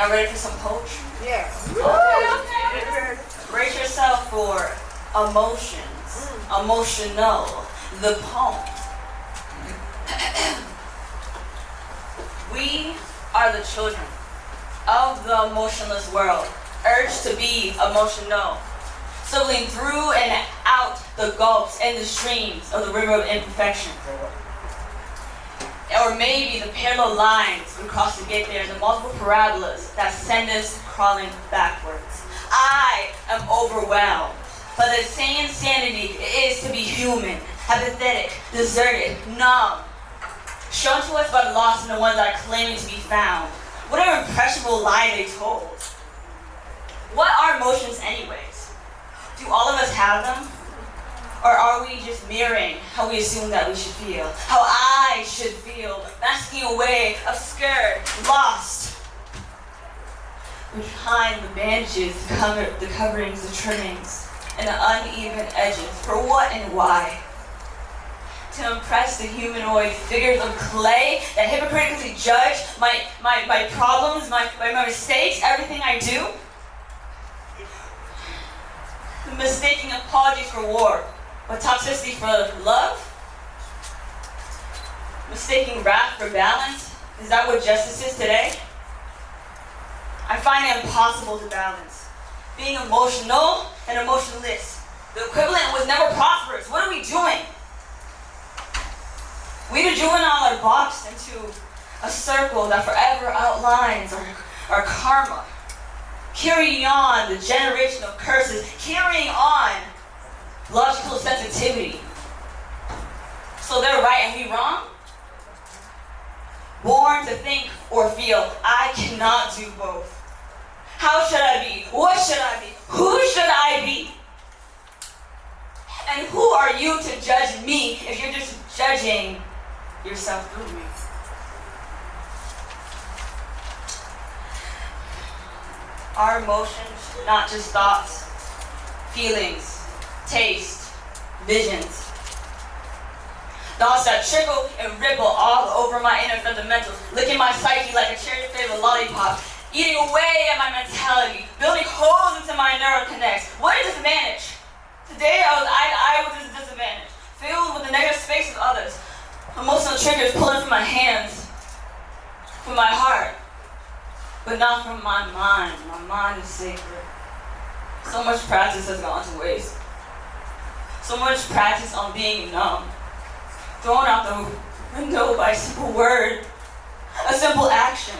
Y'all ready for some poetry? Yeah. Okay. Brace yourself for emotions. Emotional. The poem. We are the children of the emotionless world, urged to be emotional, swiveling through and out the gulfs and the streams of the river of imperfection. Or maybe the parallel lines we cross to get there, the multiple parabolas that send us crawling backwards. I am overwhelmed by the same insanity it is to be human, apathetic, deserted, numb, shown to us but lost in the ones that are claiming to be found. What an impressionable lie they told. What are emotions anyways? Do all of us have them? Or are we just mirroring how we assume that we should feel? How I should feel, masking away, obscured, lost. Behind the bandages, the coverings, the trimmings, and the uneven edges. For what and why? To impress the humanoid figures of clay that hypocritically judge my problems, my mistakes, everything I do. Mistaking apologies for war, but toxicity for love. Mistaking wrath for balance. Is that what justice is today? I find it impossible to balance. Being emotional and emotionless. The equivalent was never prosperous. What are we doing? We the juvenile are boxed into a circle that forever outlines our karma. Carrying on the generational curses, carrying on logical sensitivity. So they're right and we wrong? Born to think or feel, I cannot do both. How should I be? What should I be? Who should I be? And who are you to judge me if you're just judging yourself through me? Our emotions, not just thoughts, feelings, taste, visions. Thoughts that trickle and ripple all over my inner fundamentals, licking my psyche like a cherry-flavored lollipop, eating away at my mentality, building holes into my neural connects. What a disadvantage! Today I was at a disadvantage, filled with the negative space of others. Emotional triggers pulling from my hands, from my heart, but not from my mind. My mind is sacred. So much practice has gone to waste. So much practice on being numb, thrown out the window by a simple word, a simple action.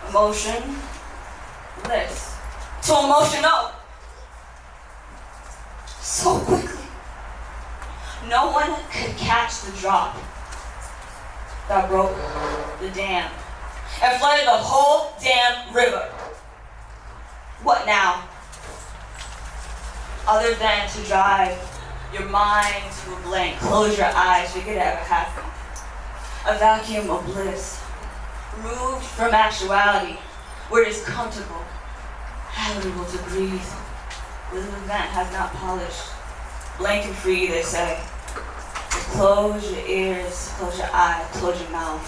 Emotion, less. So emotional. So quickly. No one could catch the drop that broke the dam and flooded the whole damn river. What now? Other than to drive your mind to a blank, close your eyes, forget it ever happened. A vacuum of bliss, removed from actuality, where it is comfortable, habitable to breathe, where the event has not polished. Blank and free, they say. Just close your ears, close your eyes, close your mouth.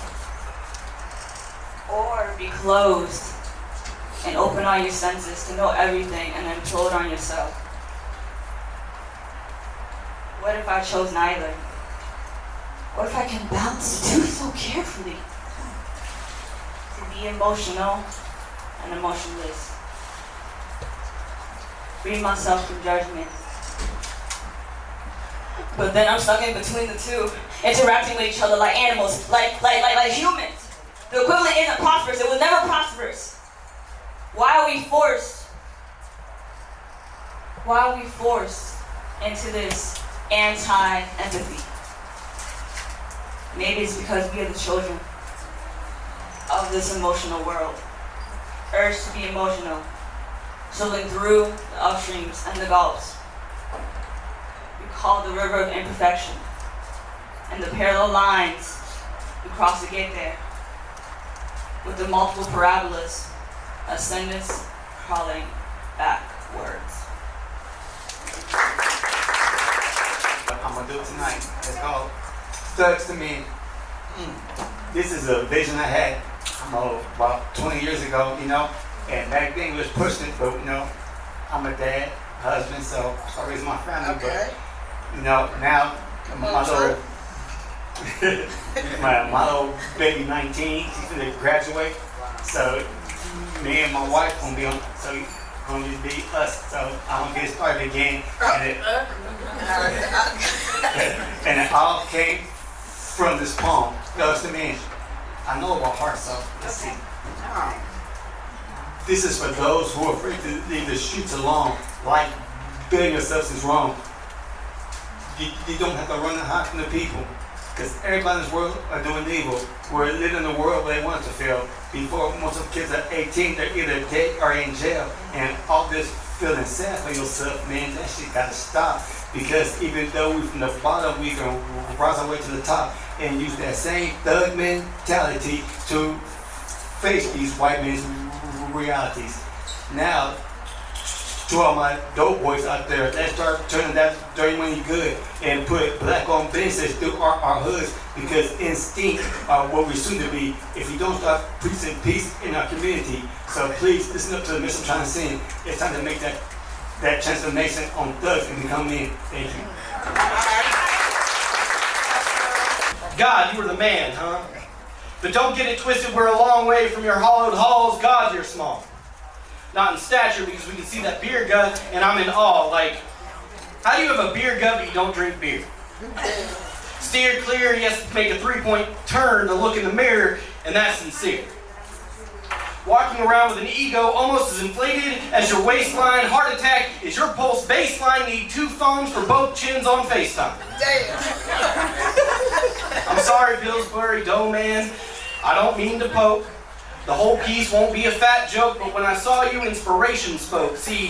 Or be closed and open all your senses to know everything and then implode on yourself. What if I chose neither? What if I can balance the two so carefully? To be emotional and emotionless. Free myself from judgment. But then I'm stuck in between the two, interacting with each other like animals, like humans. The equivalent isn't prosperous, it was never prosperous. Why are we forced? Why are we forced into this anti-empathy? Maybe it's because we are the children of this emotional world. Urged to be emotional, swimming through the upstreams and the gulfs. We call the river of imperfection, and the parallel lines we cross to get there, with the multiple parabolas that send us crawling backwards. What I'm gonna do tonight is called Thugs to Men. This is a vision I had I'm about 20 years ago, you know, and back then we was pushing it, but you know, I'm a dad, husband, so I raise my family, but you know, now my little my little baby 19, she's gonna graduate, so me and my wife gonna be on, so gonna just be us, so I'm gonna get started again, and it all came from this poem. Goes to me. I know about heart, so let's see. This is for those who are afraid to leave the streets alone. Like building yourself is wrong. You don't have to run and hide from the people, because everybody in this world are doing evil. We're living in a world where they want to feel. Before most of the kids are 18, they're either dead or in jail. And all this feeling sad for yourself, man, that shit gotta stop. Because even though we from the bottom, we can rise our way to the top and use that same thug mentality to face these white men's realities. Now, to all my dope boys out there, let's start turning that dirty money good and put black-owned businesses through our hoods, because instinct are what we're soon to be if we don't start preaching peace in our community. So please listen up to the message I'm trying to sing. It's time to make that transformation on thugs and become men. Thank you. God, you were the man, huh? But don't get it twisted, we're a long way from your hollowed halls. God, you're small. Not in stature, because we can see that beer gut, and I'm in awe. Like, how do you have a beer gut but you don't drink beer? Steer clear, he has to make a 3-point turn to look in the mirror, and that's sincere. Walking around with an ego almost as inflated as your waistline. Heart attack is your pulse baseline. Need 2 phones for both chins on FaceTime. Damn. I'm sorry, Pillsbury Dough Man. I don't mean to poke. The whole piece won't be a fat joke, but when I saw you, inspiration spoke. See,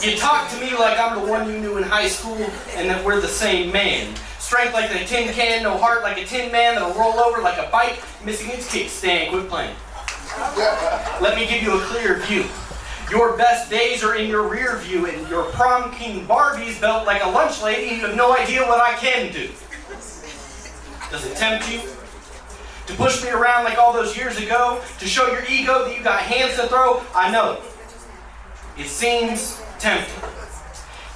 you talk to me like I'm the one you knew in high school and that we're the same man. Strength like a tin can, no heart like a tin man that'll roll over like a bike missing its kickstand. Quit playing. Let me give you a clear view. Your best days are in your rear view, and your prom king Barbie's built like a lunch lady, and you have no idea what I can do. Does it tempt you to push me around like all those years ago, to show your ego that you got hands to throw? I know. It seems tempting.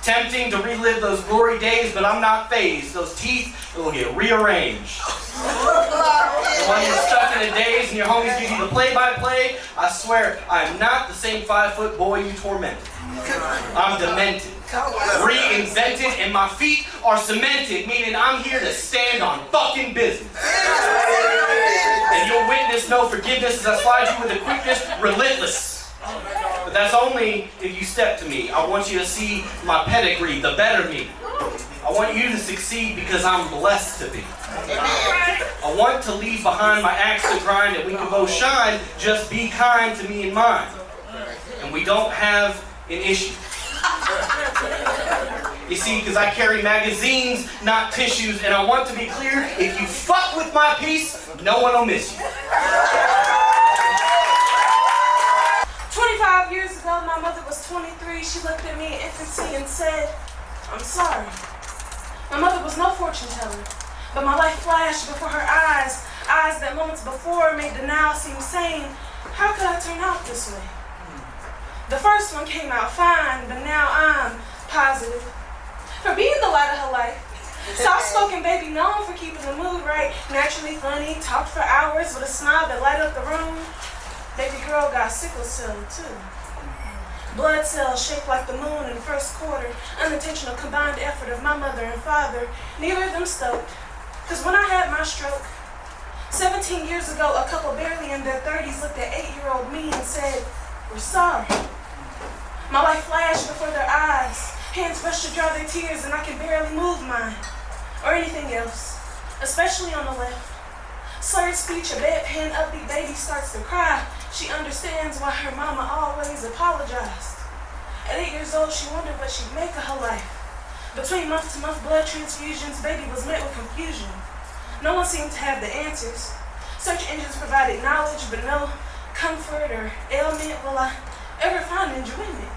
Tempting to relive those glory days, but I'm not phased. Those teeth will get rearranged. When you're stuck in a daze and your homies give you the play-by-play, I swear I'm not the same 5-foot boy you tormented. I'm demented, reinvented, and my feet are cemented, meaning I'm here to stand on fucking business. And you'll witness no forgiveness as I slide you with a quickness relentless. But that's only if you step to me. I want you to see my pedigree, the better me. I want you to succeed because I'm blessed to be. I want to leave behind my axe to grind, and we can both shine. Just be kind to me and mine. And we don't have an issue. You see, because I carry magazines, not tissues, and I want to be clear, if you fuck with my peace, no one will miss you. 25 years ago, my mother was 23. She looked at me in infancy and said, "I'm sorry." My mother was no fortune teller, but my life flashed before her eyes that moments before made the now seem sane. How could I turn out this way? The first one came out fine, but now I'm positive for being the light of her life. Soft-spoken baby known for keeping the mood right, naturally funny, talked for hours with a smile that light up the room. Baby girl got sickle cell too. Blood cells shaped like the moon in the first quarter. Unintentional combined effort of my mother and father. Neither of them stoked. Cause when I had my stroke, 17 years ago, a couple barely in their 30s looked at 8-year-old me and said, "We're sorry." My life flashed before their eyes. Hands rushed to dry their tears and I can barely move mine. Or anything else, especially on the left. Slurred speech, a bedpan upbeat baby starts to cry. She understands why her mama always apologized. At 8 years old, she wondered what she'd make of her life. Between month-to-month blood transfusions, baby was met with confusion. No one seemed to have the answers. Search engines provided knowledge, but no comfort or ailment will I ever find enjoyment.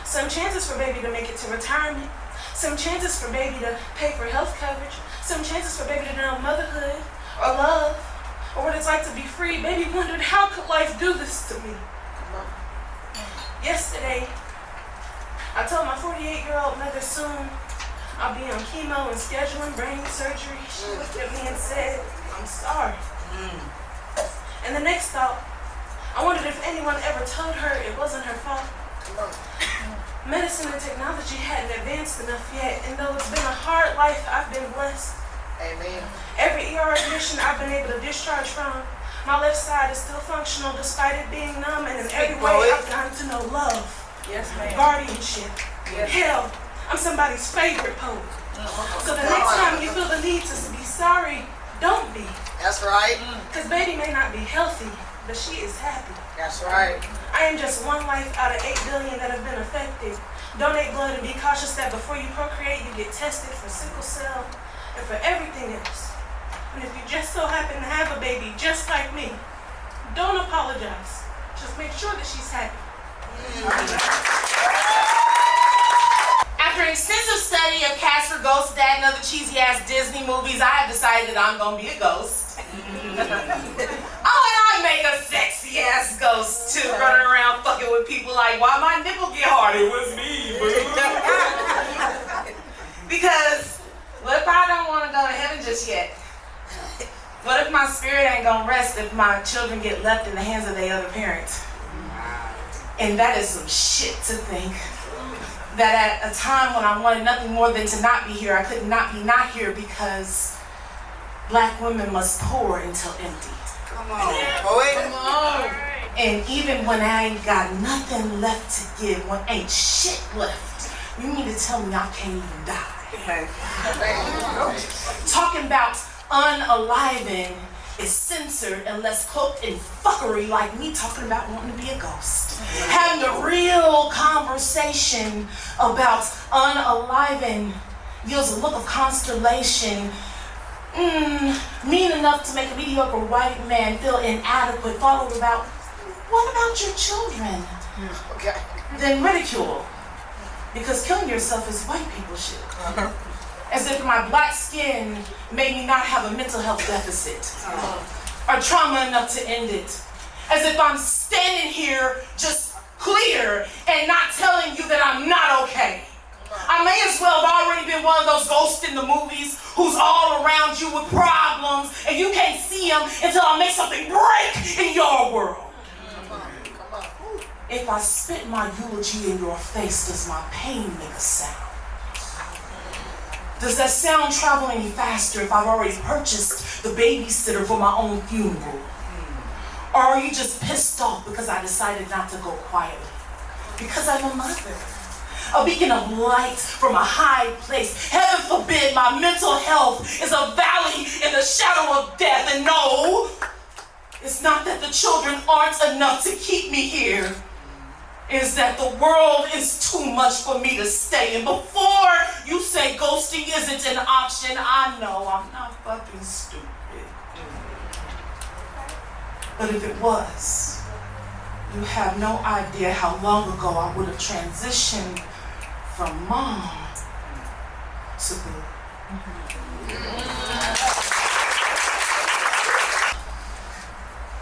Some chances for baby to make it to retirement. Some chances for baby to pay for health coverage. Some chances for baby to know motherhood or love or what it's like to be free, baby wondered, how could life do this to me? Yesterday, I told my 48-year-old mother soon I'll be on chemo and scheduling brain surgery. She looked at me and said, I'm sorry. And the next thought, I wondered if anyone ever told her it wasn't her fault. Medicine and technology hadn't advanced enough yet, and though it's been a hard life, I've been blessed. Amen. Every ER admission I've been able to discharge from, my left side is still functional despite it being numb, and in every way I've gotten to know love, Yes, ma'am. guardianship. Yes. Hell, I'm somebody's favorite poet. So the next time you feel the need to be sorry, don't be. That's right. Because baby may not be healthy, but she is happy. That's right. I am just one life out of 8 billion that have been affected. Donate blood and be cautious that before you procreate, you get tested for sickle cell and for everything else. And if you just so happen to have a baby just like me, don't apologize. Just make sure that she's happy. After an extensive study of Casper, Ghost Dad, and other cheesy-ass Disney movies, I have decided that I'm gonna be a ghost. Oh, and I make a sexy-ass ghost, too, running around fucking with people like, why my nipple get hard? It was me, boo. Because, what if I don't want to go to heaven just yet? What if my spirit ain't gonna rest if my children get left in the hands of their other parents? And that is some shit to think. That at a time when I wanted nothing more than to not be here, I could not be not here because black women must pour until empty. Come on, poet. Come on. And even when I ain't got nothing left to give, when ain't shit left, you mean to tell me I can't even die? Talking about unaliving is censored unless cloaked in fuckery like me talking about wanting to be a ghost. Having a real conversation about unaliving yields a look of constellation, mean enough to make a mediocre white man feel inadequate, followed about, what about your children? Okay. Then ridicule, because killing yourself is white people shit. As if my black skin made me not have a mental health deficit or trauma enough to end it. As if I'm standing here just clear and not telling you that I'm not okay. I may as well have already been one of those ghosts in the movies who's all around you with problems and you can't see them until I make something break in your world. If I spit my eulogy in your face, does my pain make a sound? Does that sound travel any faster if I've already purchased the babysitter for my own funeral? Or are you just pissed off because I decided not to go quietly? Because I'm a mother. A beacon of light from a high place. Heaven forbid my mental health is a valley in the shadow of death. And no, it's not that the children aren't enough to keep me here. Is that the world is too much for me to stay in. Before you say ghosting isn't an option, I know I'm not fucking stupid. But if it was, you have no idea how long ago I would have transitioned from mom to boo.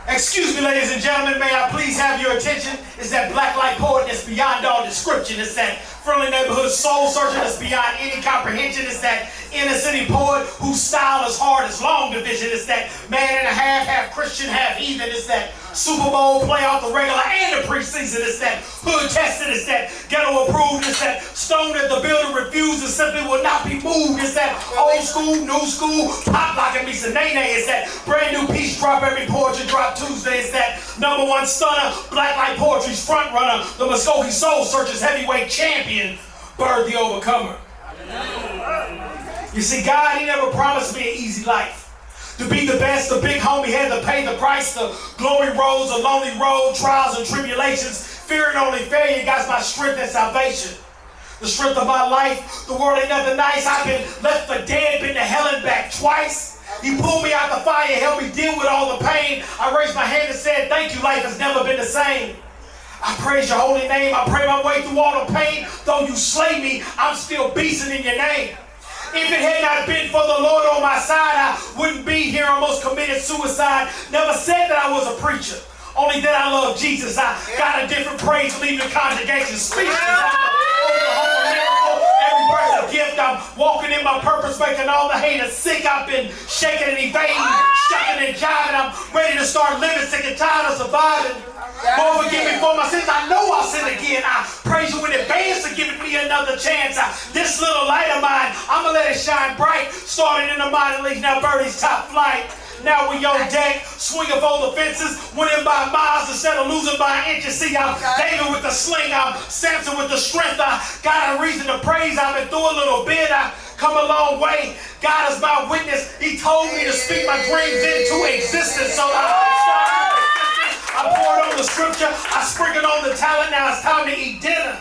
Excuse me, ladies and gentlemen, may I please have your attention? It's that black light poet that's beyond all description. It's that friendly neighborhood soul searcher that's beyond any comprehension. It's that inner city poet whose style is hard as long division. It's that man and a half Christian, half heathen. It's that Super Bowl playoff, the regular and the preseason. It's that hood tested. It's that ghetto approved. It's that stone that the builder refuses simply will not be moved. It's that old school, new school, pop locking me some nay-nay. It's that brand new piece drop every poetry drop Tuesday. It's that #1 stunner, black light poetry's front runner, the Muskogee Soul Searchers heavyweight champion, Bird the Overcomer. You see, God, he never promised me an easy life. To be the best, the big homie had to pay the price. The glory roads, the lonely road, trials and tribulations, fear and only failure got my strength and salvation. The strength of my life, the world ain't nothing nice. I've been left for dead, been to hell and back twice. He pulled me out the fire, helped me deal with all the pain. I raised my hand and said, thank you, life has never been the same. I praise your holy name, I pray my way through all the pain. Though you slay me, I'm still beasting in your name. If it had not been for the Lord on my side, I wouldn't be here. Almost committed suicide. Never said that I was a preacher. Only that I love Jesus. I got a different praise, leaving the congregation speechless. Oklahoma miracle. Every breath a gift. I'm walking in my purpose, making all the haters sick. I've been shaking and evading, shucking and jiving. I'm ready to start living, sick and tired of surviving. Lord, forgive me for my sins. I know I'll sin again. I praise you in advance for giving me another chance. This little light of mine, I'm going to let it shine bright. Started in the minor leagues, now birdie's top flight. Now we on deck, swinging for the fences, winning by miles instead of losing by inches. See, I'm David with the sling, I'm Samson with the strength. I got a reason to praise. I've been through a little bit. I come a long way. God is my witness. He told me to speak my dreams into existence. So I poured on the scripture, I sprinkled on the talent. Now it's time to eat dinner.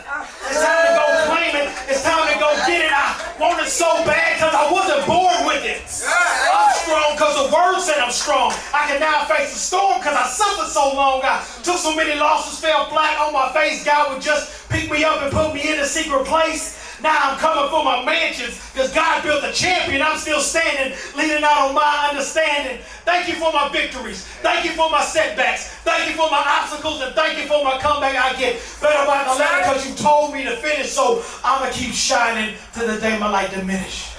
It's time to go claim it. It's time to go get it. I want it so bad because I wasn't born with it. I'm strong because the word said I'm strong. I can now face the storm because I suffered so long. I took so many losses, fell flat on my face. God would just pick me up and put me in a secret place. Now I'm coming for my mansions because God built a champion. I'm still standing, leaning out on my understanding. Thank you for my victories. Thank you for my setbacks. Thank you for my obstacles. And thank you for my comeback. I get better by the letter because you told me to finish. So I'm going to keep shining till the day my light diminish.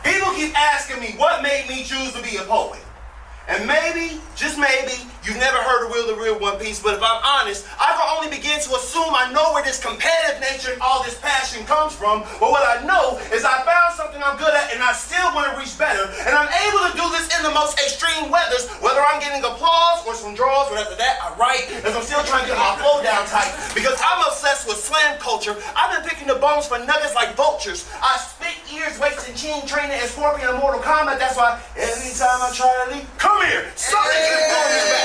People keep asking me what made me choose to be a poet. And maybe, just maybe, you've never heard of Will the Real One Piece, but if I'm honest, I can only begin to assume I know where this competitive nature and all this passion comes from. But what I know is I found something I'm good at and I still want to reach better. And I'm able to do this in the most extreme weathers, whether I'm getting applause or some draws, but after that, I write, as I'm still trying to get my flow down tight. Because I'm obsessed with slam culture. I've been picking the bones for nuggets like vultures. I spit years wasting Gene training and Scorpion in Mortal Kombat. That's why every time I try to leave, come here, something keeps blowing me back.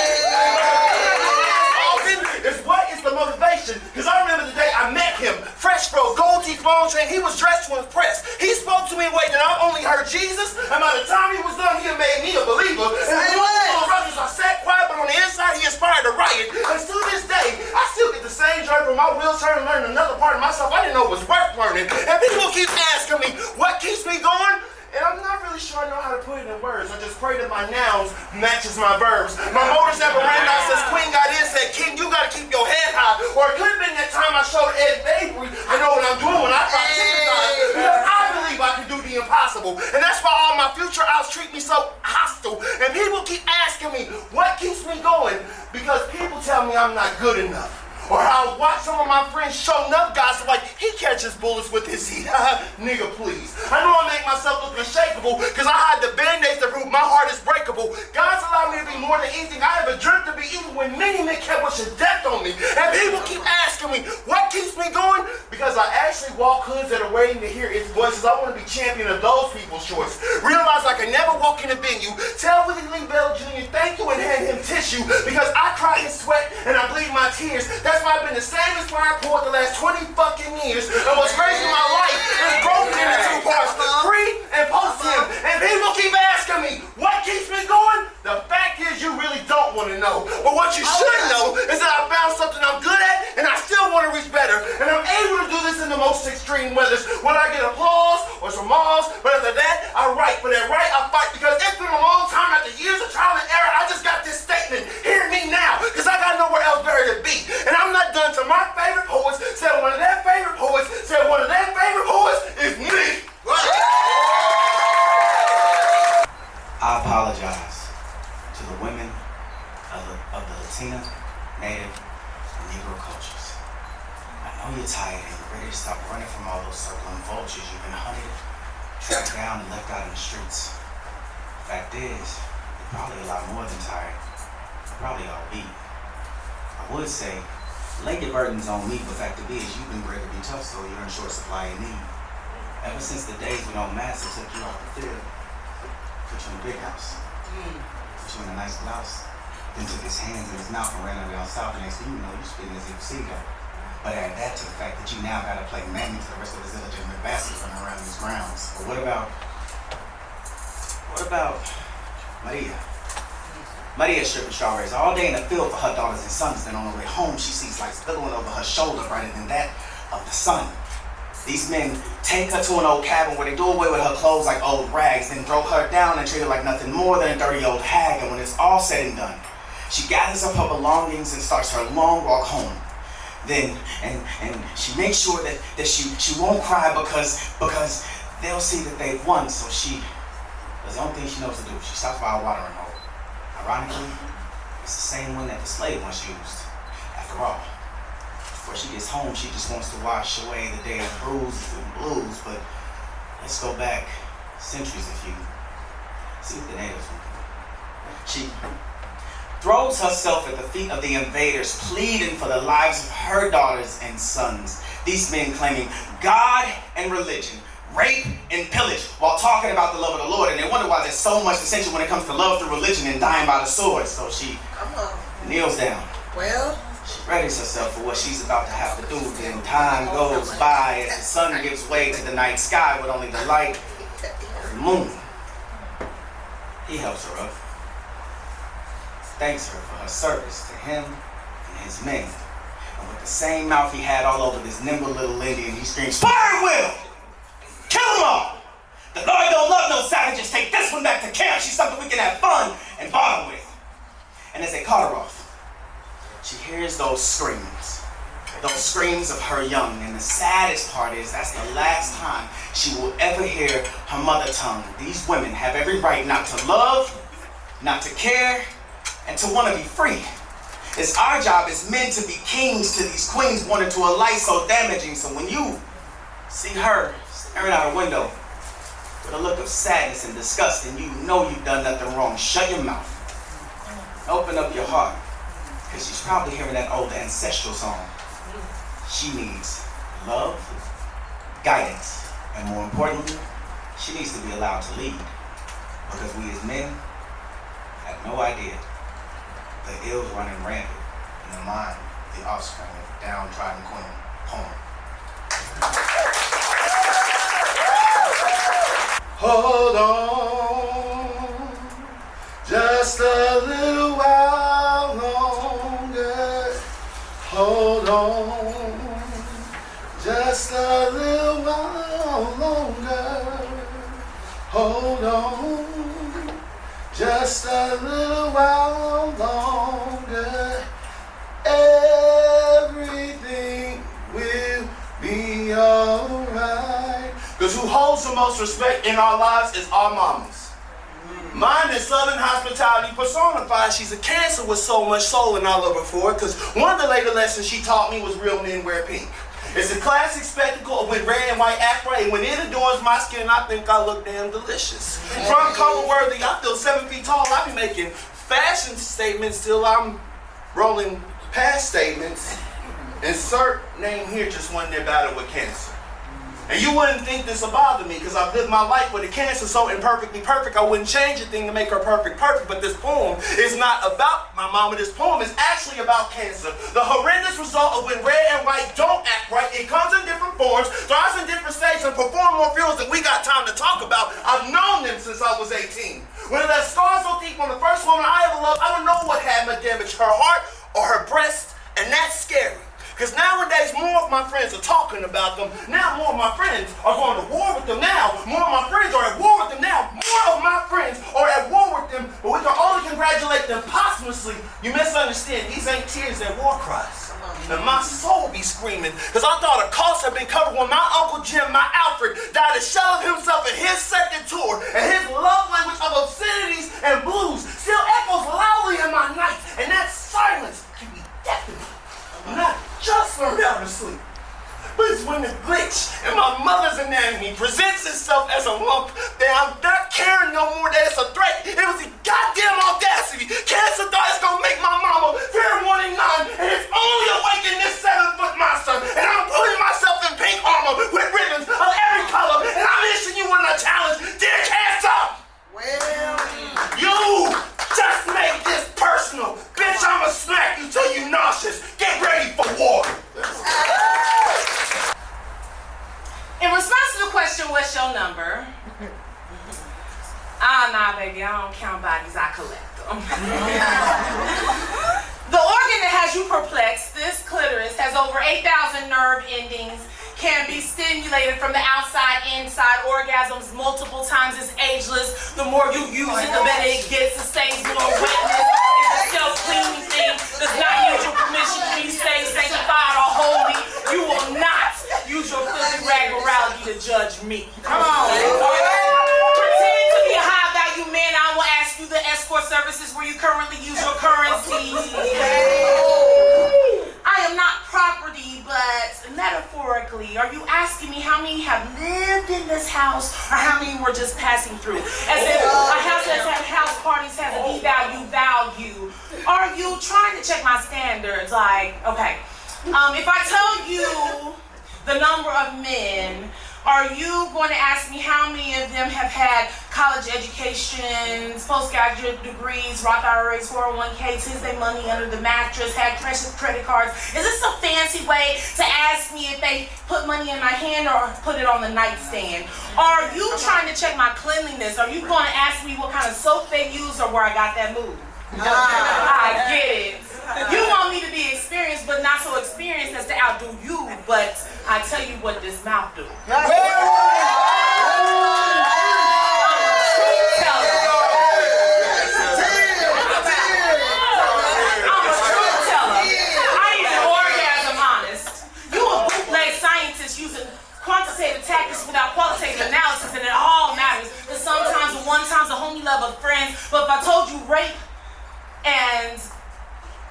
Is what is the motivation? Because I remember the day I met him, fresh fro, gold teeth, long chain. He was dressed to impress. He spoke to me in a way that I only heard Jesus, and by the time he was done, he had made me a believer. And I sat quiet, but on the inside, he inspired a riot. And to this day, I still get the same joy from my wheels turning, learning another part of myself I didn't know was worth learning. And people keep asking me, what keeps me going? And I'm not really sure I know how to put it in words. I just pray that my nouns matches my verbs. My motors never ran out since Queen got in, said, King, you gotta keep your head high. Or it could have been that time I showed Ed Bakery I know what I'm doing when I try to sympathize. Because I believe I can do the impossible. And that's why all my future outs treat me so hostile. And people keep asking me, what keeps me going? Because people tell me I'm not good enough. Or how I watch some of my friends show enough gossip like he catches bullets with his heat. Nigga, please. I know I make myself look unshakable because I hide the band-aids to prove my heart is breakable. God's allowed me to be more than anything I ever dreamt to be, even when many men kept wishing death on me. And people keep asking me, what keeps me going? Because I actually walk hoods that are waiting to hear its voices. I want to be champion of those people's choice. Realize I can never walk in a venue, tell Willie Lee Bell Jr. thank you and hand him tissue because I cry his sweat and I bleed my tears. That's why I've been the same inspired poet the last 20 fucking years. And what's crazy in my life is broken into two parts, pre and post him. And people keep asking me, what keeps me going? The fact is you really don't want to know. But what you should know is that I found something I'm good at and I still want to reach better. And I'm able to do this in the most extreme weathers. When I get applause or some malls, but after that, I write. For that right, I fight because it's been a long time after years of trial and error. I just got this statement. Hear me now, because I got nowhere else better to be. And I'm not done till my favorite poets said one of their favorite poets said one of their favorite poets is me. I apologize to the women of the Latina, Native, and Negro cultures. I know you're tired and you're ready to stop running from all those circling vultures you've been hunted, tracked down, and left out in the streets. The fact is, you're probably a lot more than tired. You're probably all beat. I would say, lay your burdens on me, but fact of it is, you've been bred to be tough, so you're in short supply of need. Ever since the days when old Master took you off the field, put you in a big house, put you in a nice blouse, then took his hands in his mouth and ran down south, and next thing you know, you're spitting as if a seagull. But add that to the fact that you now gotta play mammy to the rest of his illegitimate bastards running around these grounds. But what about Maria? Maria's stripping strawberries all day in the field for her daughters and sons. Then on her way home, she sees lights billowing over her shoulder brighter than that of the sun. These men take her to an old cabin where they do away with her clothes like old rags, then throw her down and treat her like nothing more than a dirty old hag. And when it's all said and done, she gathers up her belongings and starts her long walk home. Then, and she makes sure that she won't cry because they'll see that they've won. So that's the only thing she knows to do. She stops by a watering hole. Ironically, it's the same one that the slave once used. After all, before she gets home, she just wants to wash away the day of bruises and blues. But let's go back centuries if you see what the natives would do. She throws herself at the feet of the invaders, pleading for the lives of her daughters and sons. These men claiming God and religion, rape and pillage, while talking about the love of the Lord. And they wonder why there's so much dissension when it comes to love through religion and dying by the sword. So she kneels down. Well, she readies herself for what she's about to have to do. Then time goes by as the sun gives way to the night sky with only the light of the moon. He helps her up. Thanks her for her service to him and his men. And with the same mouth he had all over this nimble little Indian, he screams, "Fire Will! Kill them all! The Lord don't love no savages. Take this one back to camp. She's something we can have fun and bother with." And as they caught her off, she hears those screams of her young. And the saddest part is that's the last time she will ever hear her mother tongue. These women have every right not to love, not to care, and to want to be free. It's our job as men to be kings to these queens born into a life so damaging. So when you see her staring out a window with a look of sadness and disgust, and you know you've done nothing wrong, shut your mouth. Open up your heart, because she's probably hearing that old ancestral song. She needs love, guidance, and more importantly, she needs to be allowed to lead. Because we as men have no idea the ills running rampant in the mind of the offspring of downtrodden queen. Poem. Hold on, just a little while longer. Hold on, just a little while longer. Hold on, just a little while longer. Everything will be alright. Because who holds the most respect in our lives is our mamas. Mine is Southern hospitality personified. She's a Cancer with so much soul, and I love her for it. Because one of the later lessons she taught me was real men wear pink. It's a classic spectacle of when red and white act right, and when it adorns my skin, I think I look damn delicious. From color worthy, I feel 7 feet tall. I be making fashion statements till I'm rolling past statements. Insert name here, just one near battle with cancer. And you wouldn't think this would bother me because I've lived my life with a cancer so imperfectly perfect I wouldn't change a thing to make her perfect. But this poem is not about my mama. This poem is actually about cancer. The horrendous result of when red and white don't act right. It comes in different forms, thrives in different stages, and perform more feels than we got time to talk about. I've known them since I was 18. When it left scars so deep on the first woman I ever loved, I don't know what had me damage, her heart or her breast, and that's scary. Because nowadays, more of my friends are talking about them. Now, more of my friends are going to war with them now. More of my friends are at war with them now. More of my friends are at war with them, but we can only congratulate them posthumously. You misunderstand. These ain't tears, they're war cries. And my soul be screaming, because I thought a cost had been covered when my Uncle Jim, my Alfred, died a shell of himself in his second tour, and his love language of obscenities and blues still echoes loudly in my night, and that silence can be deafening. Not just learned how to sleep, but it's when the glitch in my mother's anatomy presents itself as a lump that I'm not caring no more that it's a threat. It was the goddamn audacity. Cancer thought it's gonna make my mama fair warning 9, and it's only awakened this 7-foot monster. And I'm putting myself in pink armor with ribbons of every color, and I'm issuing you with a challenge, dear Cancer. well. You just make this personal. Bitch, I'ma smack you till you nauseous. Get ready for war. In response to the question, what's your number? Nah, baby, I don't count bodies, I collect them. The organ that has you perplexed, this clitoris, has over 8,000 nerve endings, can be stimulated from the outside, inside. Orgasms multiple times is ageless. The more you use it, the better it gets. It stays more wetness. It's a self-cleaning thing. Does not need your permission to be saved, sanctified, or holy. You will not use your filthy rag morality to judge me. Come on. Pretend to be a high-value man. I will ask you the escort services where you currently use your currency. I am not property, but metaphorically, are you asking me how many have lived in this house or how many were just passing through? As if a house that's had house parties has a value. Are you trying to check my standards? Like, okay, if I tell you the number of men, are you going to ask me how many of them have had college educations, postgraduate degrees, Roth IRAs, 401ks, hid their money under the mattress, had precious credit cards? Is this a fancy way to ask me if they put money in my hand or put it on the nightstand? Are you trying to check my cleanliness? Are you going to ask me what kind of soap they use or where I got that move? I get it. You want me to be experienced, but not so experienced as to outdo you. But I tell you what this mouth do. I'm a truth teller. I even orgasm honest. You a bootleg scientist using quantitative tactics without qualitative analysis, and it all matters. Because sometimes at one time's a homie love of friends, but if I told you rape and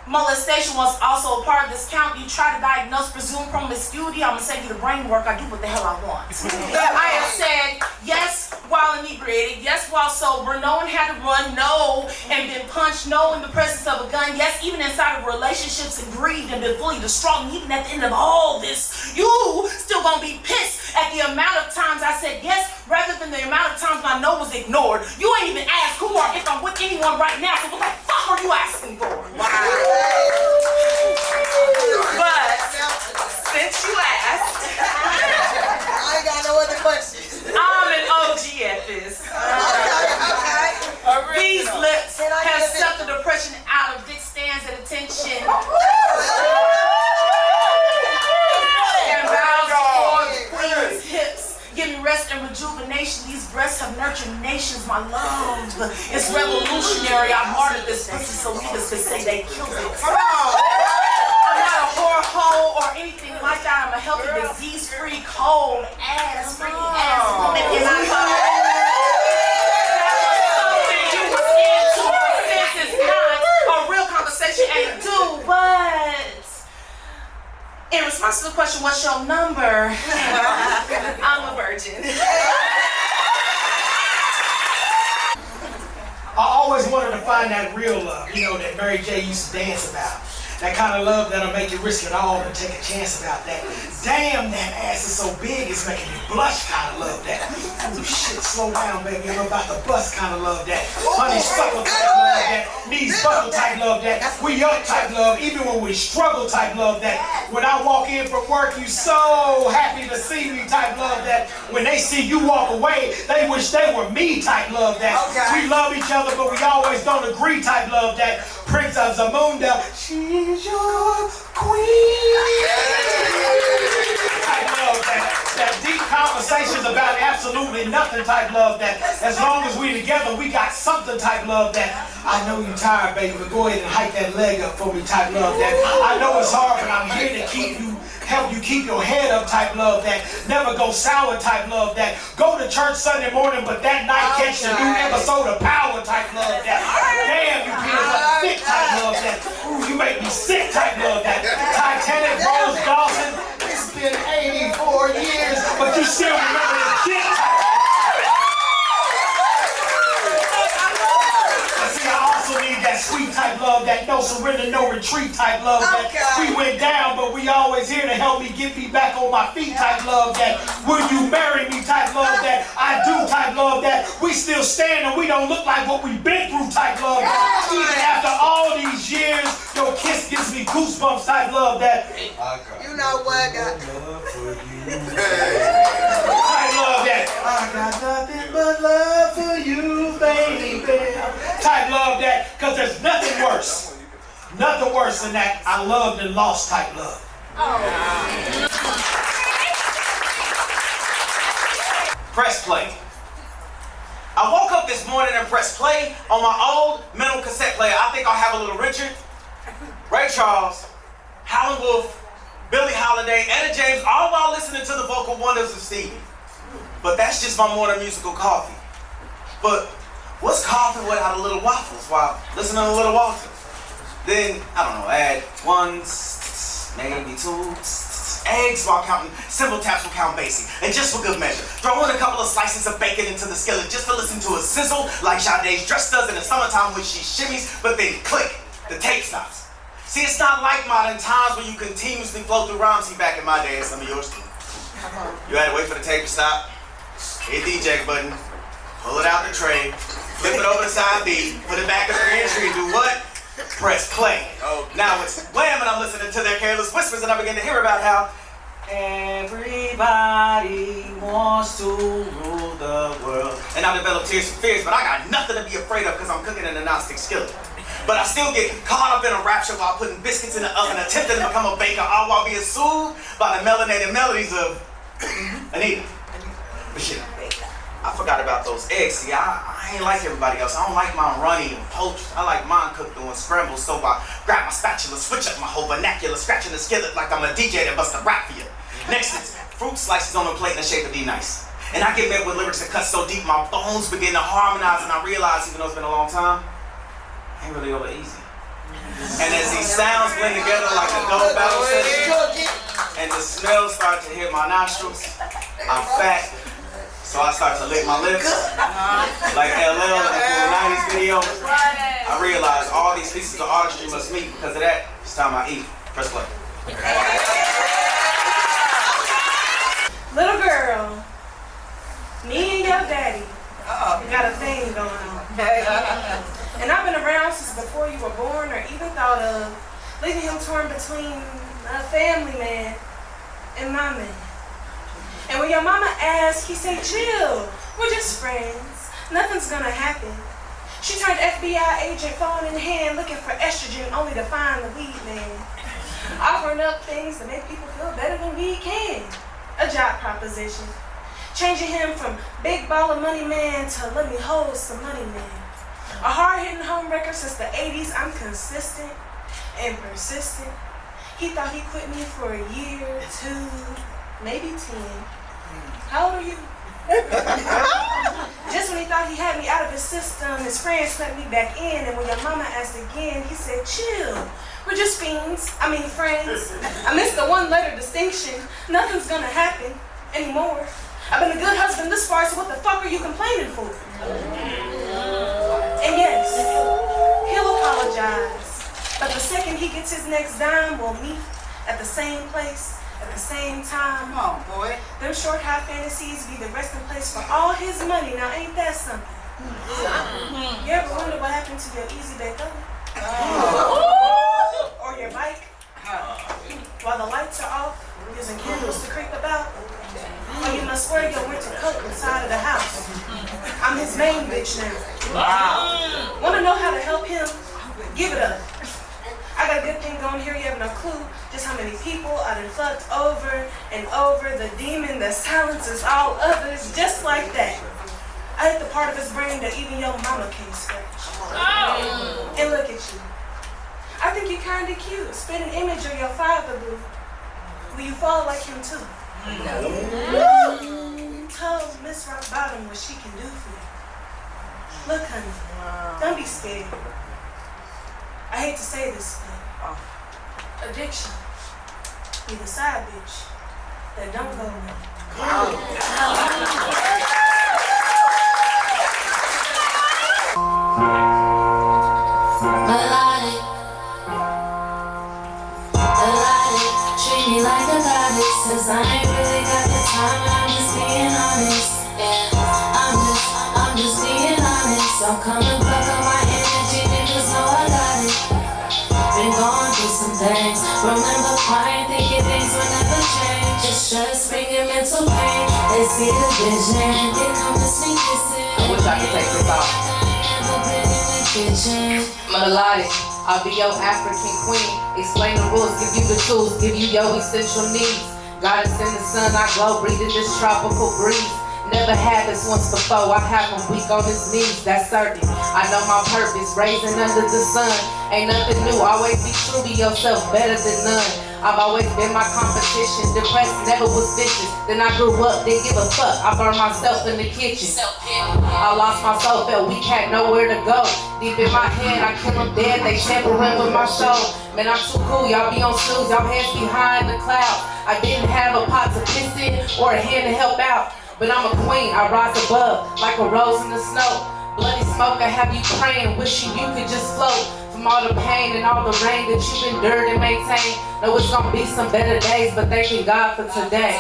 molestation was also a part of this count, you try to diagnose presumed promiscuity, I'm going to send you the brain work, I do what the hell I want. I have said yes while inebriated, yes while sober, no one had to run, no, and been punched, no in the presence of a gun, yes even inside of relationships and grieved and been fully distraught, and even at the end of all this, you still going to be pissed at the amount of times I said yes rather than the amount of times my no was ignored. You ain't even asked who or if I'm with anyone right now, so what the fuck are you asking for? But since you asked, I ain't got no other questions. I'm an OG at this. These lips have sucked the depression out of dick stands at attention. And bows toward the queen's hips. Give me rest and rejuvenation. These breasts have nurtured nations. My love is revolutionary. I martyred this pussy so niggas could say they killed it. Come on. I'm not a whore hole or anything like that. I'm a healthy, disease-free, cold ass, freaking ass woman. And I thought that was something you was into. Since it's not a real conversation and do, but in response to the question, what's your number? I'm a virgin. I always wanted to find that real love, you know, that Mary J used to dance about. That kind of love that'll make you risk it all and take a chance about that. Damn, that ass is so big, it's making you blush kind of love that. Ooh, shit, slow down, baby, I'm about to bust kind of love that. Honey, suckle type love that. Knees buckle type love that. We up type love, even when we struggle type love that. When I walk in from work, you so happy to see me type love that. When they see you walk away, they wish they were me type love that. We love each other, but we always don't agree type love that. Prince of Zamunda, she's your queen. Type love that. That deep conversations about absolutely nothing type love that. As long as we together, we got something type love that. I know you're tired, baby, but go ahead and hike that leg up for me type love that. I know it's hard, but I'm here to help you keep your head up type love that. Never go sour type love that. Go to church Sunday morning, but that night catch the new episode of Power type love that. Damn, you peanut butter thick type love that. Ooh, you make me sick type love that. Titanic, Rose Dawson, it's been 84 years, but you still remember this shit type. See, I also need that sweet type love, that no surrender, no retreat type love that we went down, but we always here to help me get me back on my feet type love that will you marry me type love that I do type love that we still stand and we don't look like what we've been through type love that even after all these years, your kiss gives me goosebumps type love that You know what, God? type love that I got nothing but love for you, baby. Type love that, cause there's nothing worse than that I loved and lost type love. Press play. I woke up this morning and pressed play on my old mental cassette player. I think I'll have a little Richard, Ray Charles, Howlin' Wolf, Billie Holiday, Etta James, all while listening to the vocal wonders of Stevie. But that's just my morning musical coffee. But what's coffee without a little waffles while listening to a little Walter? Then, I don't know, add 1, maybe 2 eggs while counting, simple taps will count basic. And just for good measure, throw in a couple of slices of bacon into the skillet just to listen to a sizzle like Sade's dress does in the summertime when she shimmies, but then click, the tape stops. See, it's not like modern times where you continuously flow through rhymes. See, back in my day, and some of yours too. You had to wait for the tape to stop, hit the eject button, pull it out the tray, flip it over to side B, put it back in the entry and do what? Press play. Now it's Wham and I'm listening to their careless whispers and I begin to hear about how everybody wants to rule the world. And I develop tears and fears, but I got nothing to be afraid of because I'm cooking in a non-stick skillet. But I still get caught up in a rapture while putting biscuits in the oven, attempting to become a baker, all while being soothed by the melanated melodies of Anita. But shit, I forgot about those eggs. See, I ain't like everybody else. I don't like mine runny and poached. I like mine cooked doing scrambles. So I grab my spatula, switch up my whole vernacular, scratching the skillet like I'm a DJ that busts a rap for you. Next is fruit slices on a plate in the shape of D-Nice. And I get met with lyrics that cut so deep my bones begin to harmonize and I realize, even though it's been a long time, I ain't really over easy. And as these sounds blend together like a double battle session, and the smells start to hit my nostrils, I'm fat. So I start to lick my lips, like LL in the cool 90s video. I realize all these pieces of artistry must meet. Because of that, it's time I eat. Press play. Little girl, me and your daddy got a thing going on. And I've been around since before you were born or even thought of leaving him torn between a family man and my man. And when your mama asked, he said, chill, we're just friends. Nothing's gonna happen. She turned FBI agent, phone in hand, looking for estrogen only to find the weed man. Offering up things to make people feel better than weed can. A job proposition. Changing him from big baller money man to let me hold some money man. A hard-hitting home wrecker since the 80s, I'm consistent and persistent. He thought he quit me for a year, 2, maybe 10. How old are you? Just when he thought he had me out of his system, his friends snuck me back in, and when your mama asked again, he said, chill. We're just fiends. I mean friends. I missed the one-letter distinction. Nothing's gonna happen anymore. I've been a good husband this far, so what the fuck are you complaining for? And yes, he'll apologize. But the second he gets his next dime, we'll meet at the same place, at the same time. Come on, boy. Them short high fantasies be the resting place for all his money. Now ain't that something? You ever wonder what happened to your easy bake oven? Or your bike? While the lights are off, using candles to creep about? Or you must wear your winter coat inside of the house? I'm his main bitch now. Wow. Wanna know how to help him? Give it up. I got a good thing going here, you have no clue just how many people I done fucked over and over. The demon that silences all others, just like that. I hit the part of his brain that even your mama can't scratch. And look at you. I think you're kinda cute. Spit an image of your father, boo. Will you fall like him too? Tell Miss Rock Bottom what she can do for you. Look, honey, don't be scared. I hate to say this, but addiction be the side bitch that don't go away. Melodic, treat me like a goddess, 'cause I ain't really got the time, I'm just being honest. Yeah, I'm just being honest. So come and fuck up my energy, niggas know I got it. Been going through some things, remember crying, thinking things will never change. It's stress, bringing mental pain. They see the vision, they come to sneak this in. I wish I could take this off. Melodic, I'll be your African queen. Explain the rules, give you the tools, give you your essential needs. Goddess in the sun, I glow, breathing this tropical breeze. Never had this once before, I have him weak on his knees, that's certain. I know my purpose, raising under the sun. Ain't nothing new, always be true to yourself, better than none. I've always been my competition, depressed, never was vicious. Then I grew up, didn't give a fuck, I burned myself in the kitchen. I lost my soul, felt weak, had nowhere to go. Deep in my head, I kill them dead, they tampering with my soul. Man, I'm too cool, y'all be on snooze, y'all hands behind the cloud. I didn't have a pot to piss in or a hand to help out. But I'm a queen, I rise above like a rose in the snow. Bloody smoke, I have you praying, wishing you could just float. From all the pain and all the rain that you've endured and maintained. Know it's gonna be some better days, but thanking God for today.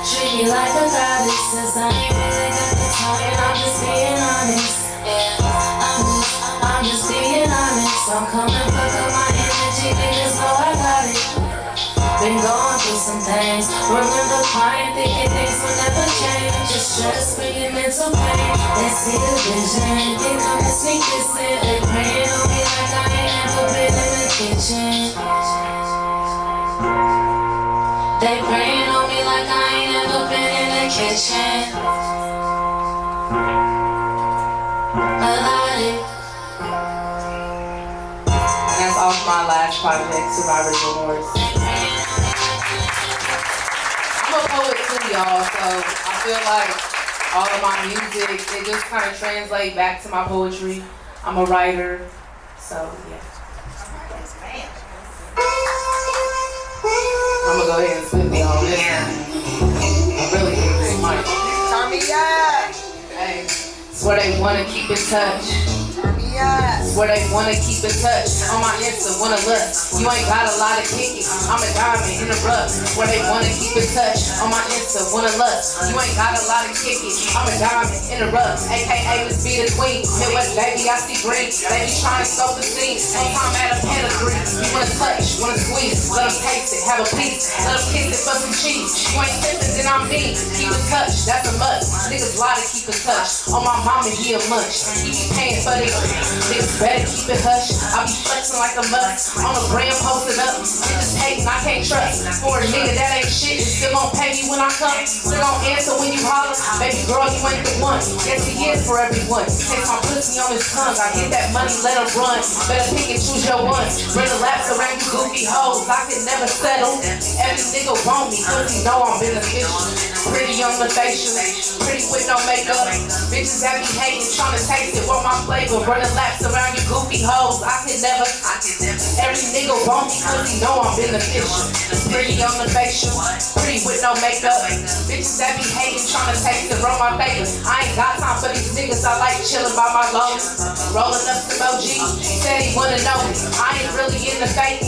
Treat me like a goddess, since I ain't really got the time, and I'm just being honest. I'm just being honest. I'm coming fuck up my energy, niggas know I got it. Been going through some things, remember crying, thinking things will never change. Just stress, bringing mental pain. They see the vision, they come and sneak this in. They praying on me like I ain't never been in the kitchen. They praying on me like I ain't never been in the kitchen. And that's off my last project, Survivor's Remorse. I'm a poet too, y'all, so I feel like all of my music, it just kind of translates back to my poetry. I'm a writer, so yeah. I'm gonna go ahead and spit me on this one. I really hate this mic. Turn me up. Hey, swear they wanna keep in touch. Turn me up. Swear they wanna keep in touch. On my Insta, wanna look. You ain't got a lot of kicking. I'm a diamond in the rough. Swear they wanna keep in touch. On my Insta, wanna look. You ain't got a lot of kicking. I'm a diamond in the rough. AKA, let's be the queen. Midwest baby, I see green. They be trying to scope the scene. Sometime at a pedigree. You wanna touch, wanna squeeze. Let them taste it, have a piece. Let them kiss it for some cheese. You ain't sipping, then I'm mean. Keep in touch, that's a must. Niggas lie to keep in touch. On my mama, he a munch. He be paying for this. Niggas better keep it hush. I be flexing like a must. On the gram posted up. Niggas hating, I can't trust. For a nigga that ain't shit, you still gon' pay me when I come. Still gon' answer when you holler. Baby girl, you ain't the one. Yes, he is for everyone. Take my pussy on his tongue. I get that money, let him run. Better pick and choose your one. Run the laps around you goofy hoes. I can never settle. Every nigga want me, cause he know I'm beneficial. Pretty on the facial. Pretty with no makeup. Bitches that be hating, tryna taste it, want my flavor. Running laps around you goofy hoes. I can never. Every nigga want me cause he know I'm beneficial. Pretty on the facial. Pretty with no makeup. Bitches that be hating, tryna taste it, run my favor. I ain't got time for these niggas. I like chilling by my lows. Rolling up some OG. Said he wanna know me. I ain't really in the fake.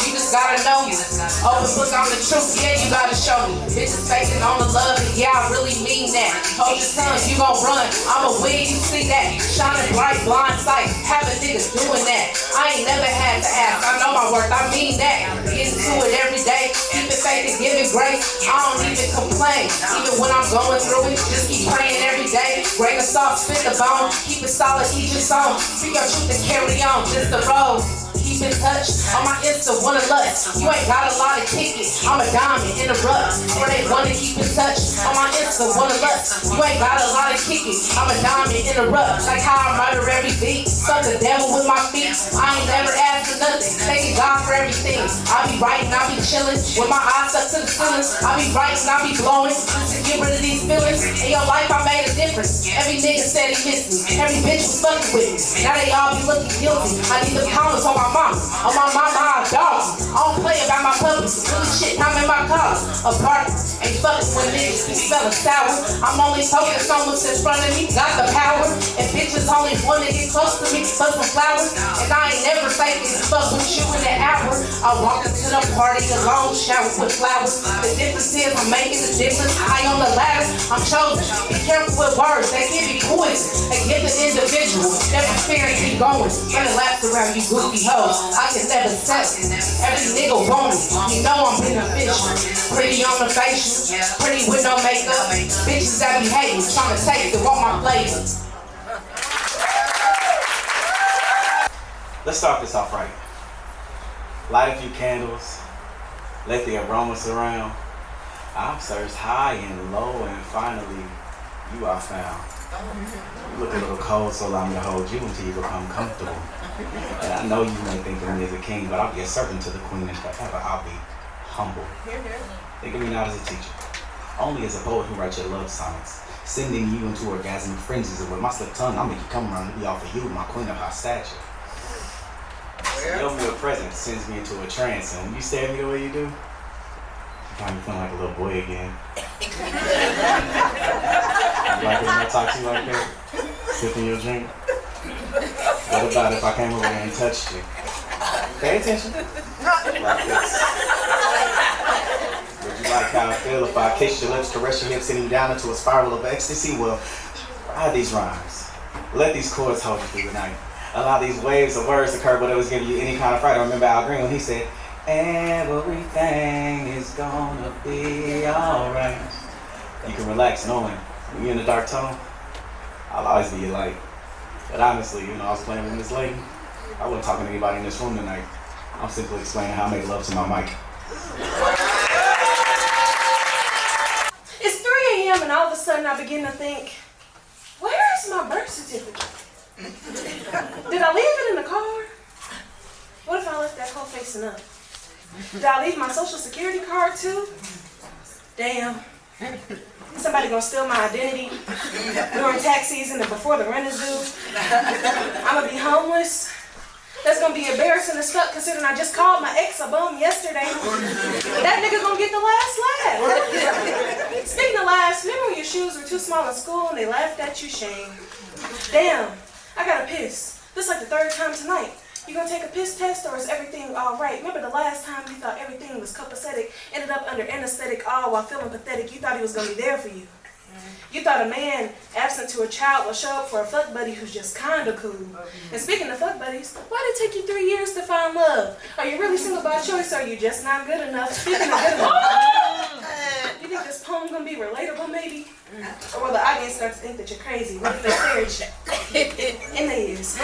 You just gotta know me. Open book on the truth. Yeah, you gotta show me. Bitches faking on the love. And yeah, I really mean that. Hold your tongue, you gon' run. I'ma win, you see that. Shining bright, blind sight. Having niggas doing that. I ain't never had to ask. I know my worth, I mean that. Get into it every day. Keep it faith and give it grace. I don't even complain. Even when I'm going through it, just keep praying every day. Grain of salt, spit the bone. Keep it solid, eat your song. Speak your truth and carry on. Just the road. Keep in touch. On my Insta, wanna lust. You ain't got a lot of tickets. I'm a diamond in the rough. Where they wanna keep in touch. On my Insta, wanna lust. You ain't got a lot of tickets. I'm a diamond in the rough. Like how I murder every beat. Suck the devil with my feet. I ain't never asked for nothing. Thanking God for everything. I be writing, I be chilling. With my eyes up to the ceiling. I be writing, I be blowing. To get rid of these feelings. In your life, I made a difference. Every nigga said he missed me. Every bitch was fucking with me. Now they all be looking guilty. I need the comments on my mama. On my mama, I dog. I don't play about my puppies. Really shit, I'm in my car. Apart, ain't fucking with niggas. Keep spelling sour. I'm only focused on what's in front of me. Got the power. And bitches only wanna get close to me for some flowers. And I ain't never faking fuck with you in an hour. I walk into the party alone, shower with flowers. The difference is I'm making the difference. High on the ladder, I'm chosen. Be careful with words, they can be poison. A gifted individual, never fear and keep going. Running laps around you goofy hoes. I can never settle. Every nigga want it. You know I'm beneficial. Pretty on the facial. Pretty with no makeup. Bitches that be hating, trying to take it, want my flavor. Let's start this off right. Light a few candles. Let the aroma surround. I've searched high and low, and finally, you are found. You look a little cold, so allow me to hold you until you become comfortable. And I know you may think of me as a king, but I'll be a servant to the queen, and forever I'll be humble. Think of me not as a teacher, only as a poet who writes your love sonnets, sending you into orgasmic frenzies, and with my slick tongue, I'll make you come around to be all for you, my queen of high stature. So your mere presence sends me into a trance, and when you stare at me the way you do, you got me feeling like a little boy again. You like it when I talk to you like that? Sipping your drink? What about if I came over there and touched you? Pay attention. Like this. Would you like how I feel if I kiss your lips, caress your hips, send you down into a spiral of ecstasy? Well, ride these rhymes. Let these chords hold you through the night. Allow these waves of words to curve whatever's giving you any kind of fright. I remember Al Green when he said, everything is gonna be alright. You can relax knowing when you're in a dark tunnel, I'll always be your light. But honestly, I was playing with this lady, I wasn't talking to anybody in this room tonight. I'm simply explaining how I make love to my mic. It's 3 a.m. and all of a sudden I begin to think, where's my birth certificate? Did I leave it in the car? What if I left that cold facing up? Did I leave my social security card too? Damn. Somebody gonna steal my identity during tax season and before the rent is due. I'm gonna be homeless. That's gonna be embarrassing as fuck considering I just called my ex a bum yesterday. That nigga gonna get the last laugh. Speaking of laughs, remember when your shoes were too small in school and they laughed at you? Shame. Damn, I gotta piss. This is like the 3rd time tonight. You gonna take a piss test or is everything all right? Remember the last time you thought everything was copacetic, ended up under anesthetic all while feeling pathetic. You thought he was gonna be there for you. You thought a man absent to a child will show up for a fuck buddy who's just kinda cool. And speaking of fuck buddies, why did it take you 3 years to find love? Are you really single by choice or are you just not good enough? Speaking of good enough, you think this poem gonna be relatable maybe? Or will the audience start to think that you're crazy? What if they're serious? And they is.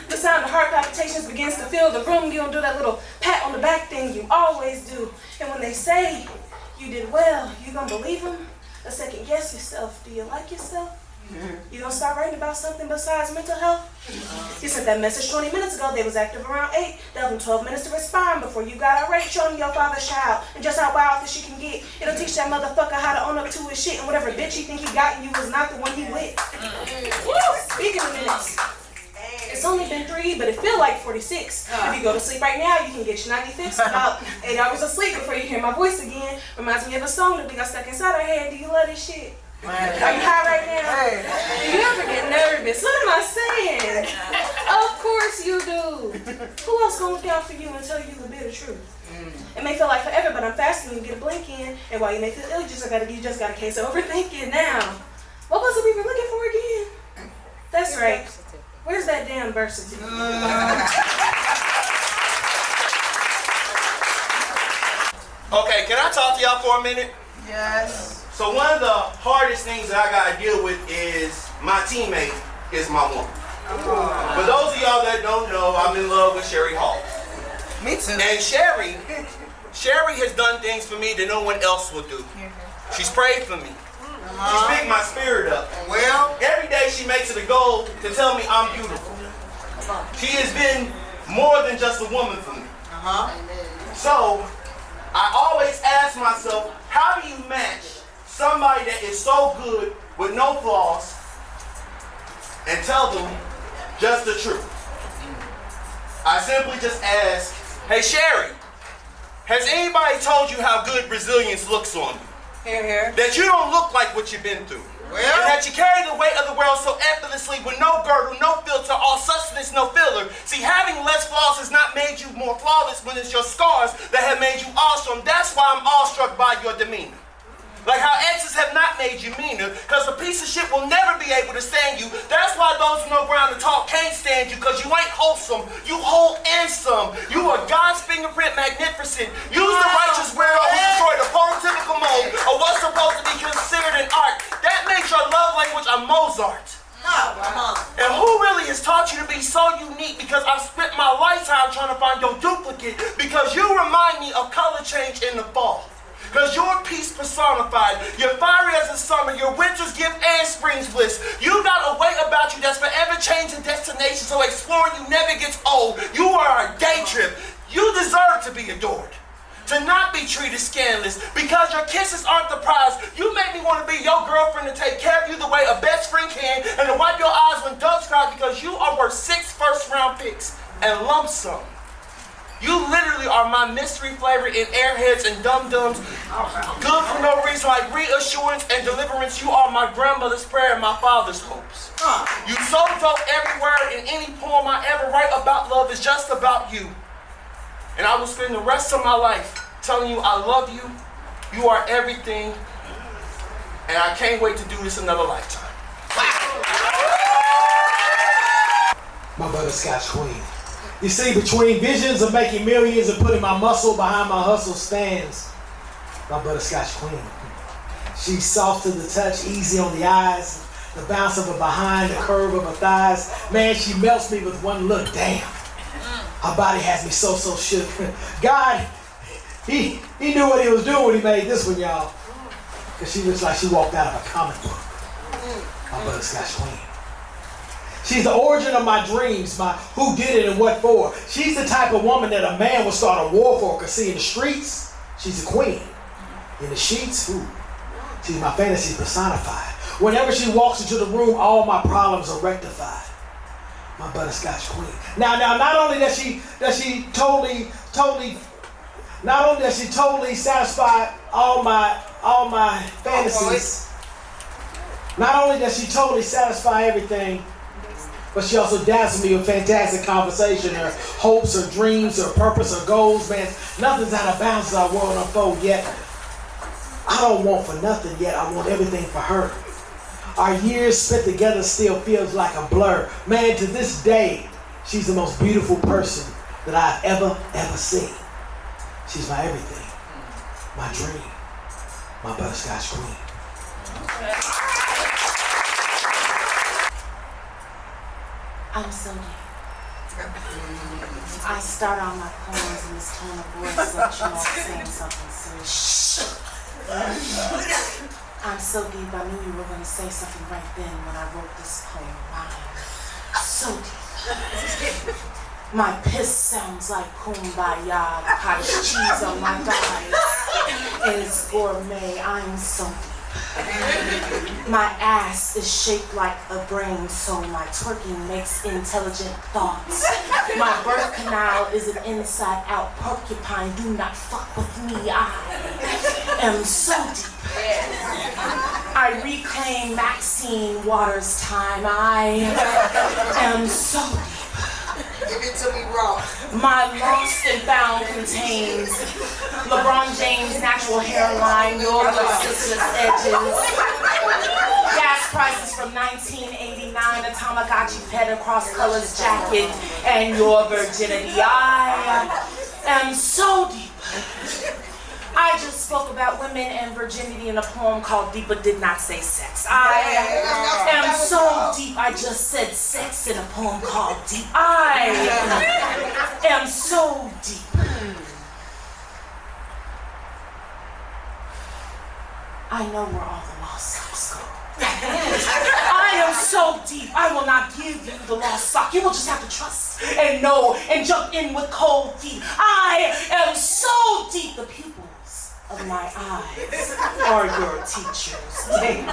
The sound of heart palpitations begins to fill the room. You don't do that little pat on the back thing you always do. And when they say you did well, you gonna believe them? A second guess yourself. Do you like yourself? You gonna start writing about something besides mental health? You sent that message 20 minutes ago. They was active around 8. They have them 12 minutes to respond before you got irate, showing your father's child and just how wild this shit can get. It'll teach that motherfucker how to own up to his shit and whatever bitch he think he got you was not the one he with. Speaking of minutes, it's only been 3, but it feel like 46. If you go to sleep right now, you can get your 90 fix about 8 hours of sleep before you hear my voice again. Reminds me of a song that we got stuck inside our head. Do you love this shit? Are you high right now? Do you ever get nervous? What am I saying? Of course you do. Who else gonna look out for you and tell you the bitter truth? It may feel like forever, but I'm fasting and you get a blink in. And while you may feel ill, you just got a case of overthinking now. What was it we were looking for again? That's right. Where's that damn birth certificate? Okay, can I talk to y'all for a minute? Yes. So one of the hardest things that I gotta deal with is my teammate is my woman. For those of y'all that don't know, I'm in love with Sherry Hall. Me too. And Sherry has done things for me that no one else will do. She's prayed for me. She's picked my spirit up. Well, Every day she makes it a goal to tell me I'm beautiful. She has been more than just a woman for me. So I always ask myself, how do you match somebody that is so good with no flaws and tell them just the truth? I simply just ask, hey Sherry, has anybody told you how good resilience looks on you? here. That you don't look like what you've been through. Well, and that you carry the weight of the world so effortlessly with no girdle, no filter, all substance, no filler. See, having less flaws has not made you more flawless when it's your scars that have made you awesome. That's why I'm awestruck by your demeanor. Like how exes have not made you meaner, because a piece of shit will never be able to stand you. That's why those who know ground to talk can't stand you, because you ain't wholesome. You whole and some. You are God's fingerprint magnificent. Use the righteous weirdo who destroyed the prototypical mode of what's supposed to be considered an art. That makes your love language a Mozart. And who really has taught you to be so unique? Because I've spent my lifetime trying to find your duplicate, because you remind me of color change in the fall. Because your peace personified. You're fiery as the summer, your winter's gift and spring's bliss. You got a way about you that's forever changing destination, so exploring you never gets old. You are a day trip. You deserve to be adored. To not be treated scandalous, because your kisses aren't the prize. You make me want to be your girlfriend and take care of you the way a best friend can, and to wipe your eyes when doves cry, because you are worth 6 first-round picks and lump sum. You literally are my mystery flavor in airheads and dum-dums. Good for no reason, like reassurance and deliverance. You are my grandmother's prayer and my father's hopes. You so dope every word in any poem I ever write about love is just about you. And I will spend the rest of my life telling you I love you, you are everything, and I can't wait to do this another lifetime. My butterscotch queen. You see, between visions of making millions and putting my muscle behind my hustle stands my butterscotch queen. She's soft to the touch, easy on the eyes, the bounce of her behind, the curve of her thighs. Man, she melts me with one look, damn. Her body has me so shook. God, he knew what he was doing when he made this one, y'all. Because she looks like she walked out of a comic book. My butterscotch queen. She's the origin of my dreams, my who did it and what for. She's the type of woman that a man would start a war for. Because see, in the streets, she's a queen. In the sheets, she's my fantasy personified. Whenever she walks into the room, all my problems are rectified. My butterscotch queen. Now, not only does she totally satisfy all my fantasies. Not only does she totally satisfy everything, but she also dazzles me with fantastic conversation, her hopes, her dreams, her purpose, her goals. Man, nothing's out of bounds as our world unfolds yet. I don't want for nothing yet. I want everything for her. Our years spent together still feels like a blur. Man, to this day, she's the most beautiful person that I've ever seen. She's my everything, my dream, my butterscotch queen. I'm so deep. I start out my poems in this tone of voice so that you know I'm saying something serious. I'm so deep, I knew you were going to say something right then when I wrote this poem. I'm so deep. My piss sounds like kumbaya, cottage cheese on my thighs. It's gourmet, I'm so deep. My ass is shaped like a brain, so my twerking makes intelligent thoughts. My birth canal is an inside-out porcupine. Do not fuck with me, I am so deep. I reclaim Maxine Waters' time. I am so deep. Give it to me raw. My lost and found contains LeBron James' natural hairline, your little sister's edges, gas prices from 1989, a Tamagotchi pet across colors jacket, and your virginity. I am so deep. I just spoke about women and virginity in a poem called Deep But Did Not Say Sex. I am so deep, I just said sex in a poem called Deep. I am so deep. I know where all the lost socks go. I am so deep, I will not give you the lost sock. You will just have to trust and know and jump in with cold feet. I am so deep, the pupils of my eyes are your teachers. Damn,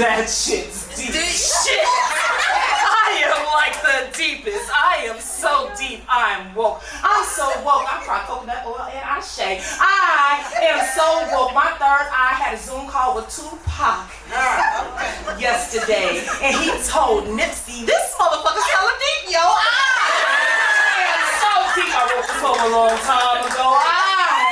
that shit's deep. Shit! I am like the deepest. I am so deep. I'm woke. I'm so woke. I tried coconut oil and Ashe. I am so woke. My third eye had a Zoom call with Tupac yesterday, and he told Nipsey, "This motherfucker's hella deep, yo." I am so deep. I wrote this poem a long time ago. I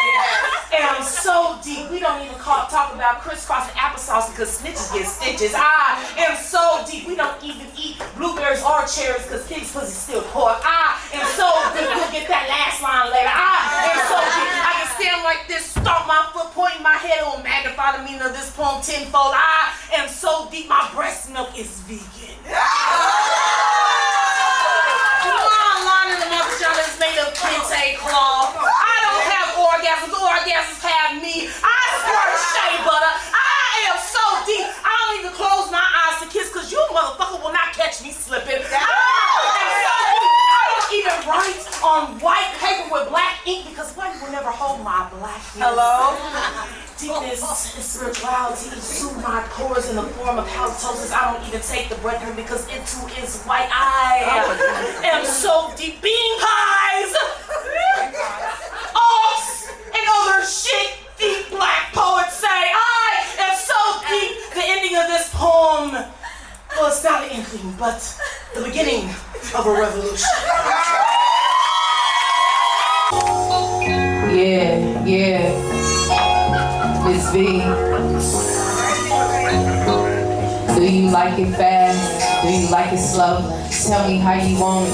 am so deep. We don't even talk about crisscrossing applesauce because snitches get stitches. I am so deep. We don't even eat blueberries or cherries because pig's pussy still pork. I am so deep. We'll get that last line later. I am so deep. I can stand like this, stomp my foot, pointing my head, and magnify the meaning of this poem tenfold. I am so deep. My breast milk is vegan. Line in the mother vagina is made of kente cloth. I don't have orgasms. Orgasms have me. I squirt slipping. I don't even write on white paper with black ink because white will never hold my blackness. Hello? Deepness and spirituality soothe my pores in the form of halitosis. I don't even take the breath in because it too is white. I am so deep. Bean pies! Oaks and other shit deep black poets say. I am so deep. The ending of this poem, well, it's not an ending, but the beginning of a revolution. Yeah. Miss V. Do you like it fast? Do you like it slow? Tell me how you want it.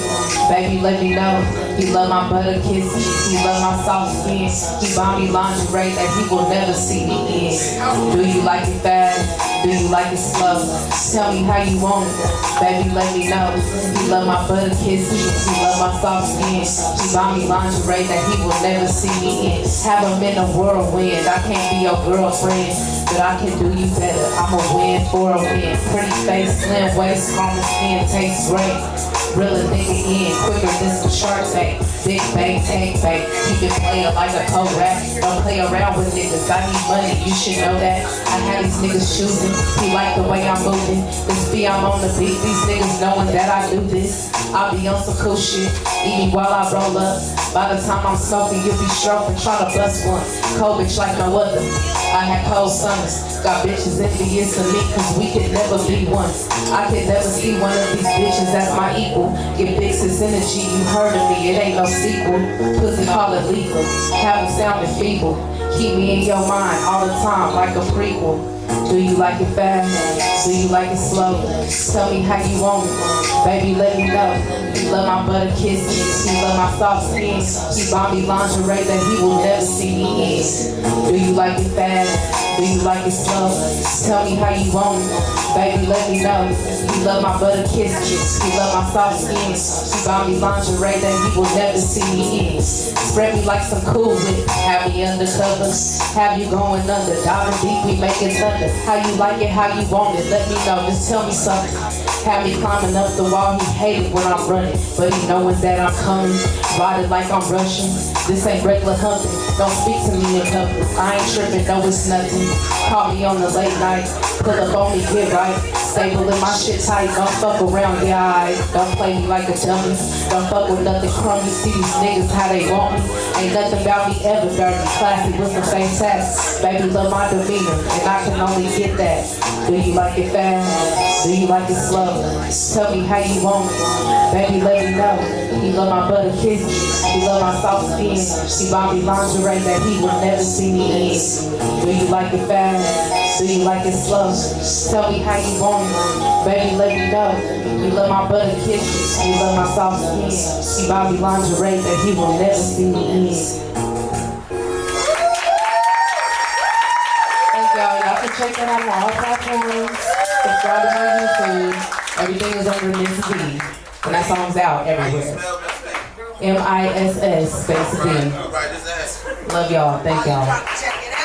Baby, let me know. He love my butter kisses. He love my soft skin. He buy me lingerie that he will never see me in. Do you like it fast? Do you like it slow? Tell me how you want it. Baby, let me know. He love my butter kisses. He love my soft skin. He buy me lingerie that he will never see me in. Have him in a whirlwind. I can't be your girlfriend, but I can do you better. I'm a win for a win. Pretty face, slim waist, caramel skin, tastes great. Reel a nigga in quicker than some Shark Tank. Big bang, tank bang. Keep it playing like a co-rap. Don't play around with niggas. I need money, you should know that. I had these niggas choosing. He like the way I'm moving. This be I'm on the beat. These niggas knowing that I do this. I'll be on some cool shit. Eat me while I roll up. By the time I'm smoking, you'll be stroking. Tryna bust one. Cold bitch like no other. I had cold summers. Got bitches envious of me cause we could never be one. I could never see one of these bitches as my equal. Give big sis energy, you heard of me, it ain't no sequel. Pussy call it legal, have them sounding feeble. Keep me in your mind all the time like a prequel. Do you like it fast? Do you like it slow? Tell me how you want it. Baby, let me know. He love my butter kisses. He love my soft skin. He buy me lingerie that he will never see me in. Do you like it fast? Do you like it slow? Tell me how you want it. Baby, let me know. He love my butter kisses. He love my soft skin. He buy me lingerie that he will never see me in. Spread me like some Cool Whip. Have me undercover. Have you going under. Diving deep, we making thunder. How you like it, how you want it. Let me know, just tell me something. Have me climbing up the wall. He hate it when I'm running, but he knowing that I'm coming. Ride it like I'm rushing. This ain't regular humping. Don't speak to me in public. I ain't tripping, no it's nothing. Call me on the late night. Pull up on me, get right. Stable in my shit tight. Don't fuck around, yeah, alright. Don't play me like a dummy. Don't fuck with nothing crummy. See these niggas how they want me. Ain't nothing about me ever dirty. Classy with some fake tats. Baby, love my demeanor, and I can only get that. Do you like it fast? Do you like it slow? Tell me how you want it. Baby, let me know. He love my butter kisses. He love my soft skin. He buy me lingerie that he will never see me in. Do you like it fast? Do you like it slow? Tell me how you want it. Baby, let me know. He love my butter kisses. He love my soft skin. He buy me lingerie that he will never see me in. Y'all can check that out on all platforms. Subscribe to my YouTube. Everything is under Miss V. And that song's out everywhere. MISS space V. Love y'all. Thank y'all. Check it out.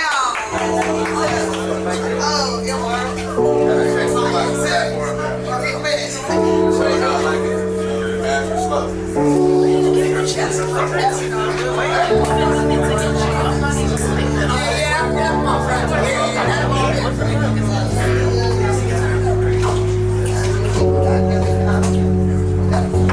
Oh, it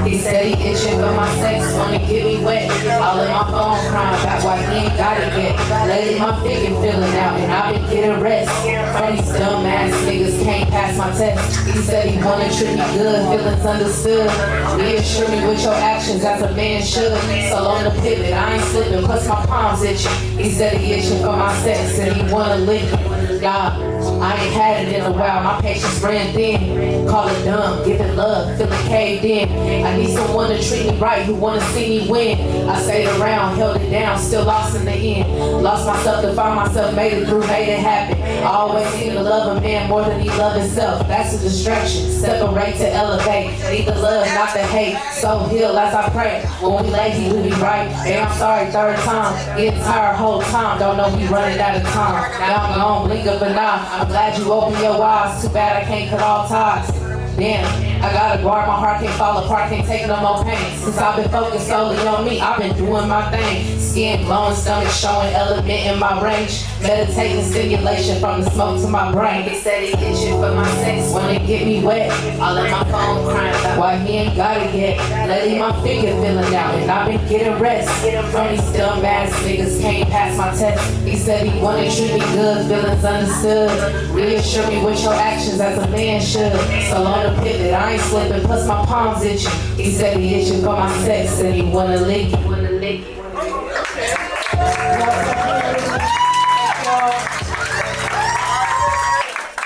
He said he itching for my sex, wanna get me wet. All in my phone crying about why he ain't got it yet. Lately my figure filling out and I've been getting rest. From these dumb ass niggas can't pass my test. He said he wanna treat me good, feelings understood. Reassure me with your actions as a man should. So on the pivot, I ain't slipping, plus my palms itching. He said he itching for my sex and he wanna lick it. Nah, I ain't had it in a while, my patience ran thin. Call it dumb, give it love, feeling caved in. I need someone to treat me right, who wanna see me win. I stayed around, held it down, still lost in the end. Lost myself to find myself, made it through, made it happen. I always seem to love a man more than he love himself. That's a distraction, separate to elevate. Need the love, not the hate. So heal as I pray. When we lazy, we be right. Hey, I'm sorry, third time. Getting tired whole time, don't know we running out of time. Now I'm gone, blink of an eye. I'm glad you opened your eyes. Too bad I can't cut all ties. Damn, I gotta guard my heart, can't fall apart, can't take no more pain. Since I've been focused solely on me, I've been doing my thing. Skin glowing, stomach showing, element in my range. Meditating stimulation from the smoke to my brain. He said he itching for my sex, wanna get me wet. All in my phone crying, why he ain't got it yet. Letting my finger feeling out, and I've been getting rest. From these dumbass niggas can't pass my test. He said he wanna treat me good, feelings understood. Reassure me with your actions as a man should. So on the pivot, I ain't slipping, plus my palms itching. He said he itching for my sex, and he wanna lick it.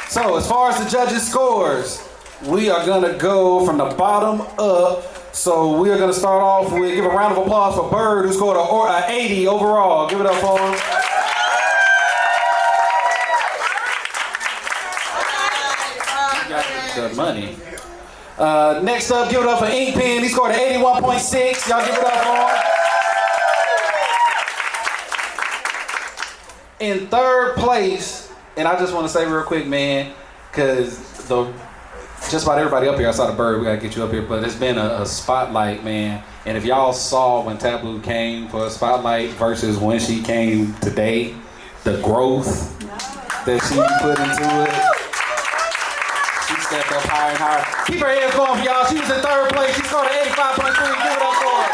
So as far as the judges' scores, we are gonna go from the bottom up. So we are gonna start off with, give a round of applause for Bird, who scored a 80 overall. Give it up for him. The money. Next up, give it up for Ink Pen. He scored an 81.6. Y'all give it up for him. In third place, and I just want to say real quick, man, because just about everybody up here outside of Bird, we gotta get you up here, but it's been a spotlight, man. And if y'all saw when Taboo came for a spotlight versus when she came today, the growth that she put into it. She stepped up higher and higher. Keep her hands going for y'all. She was in third place. She scored an 85.3. Give it up for her.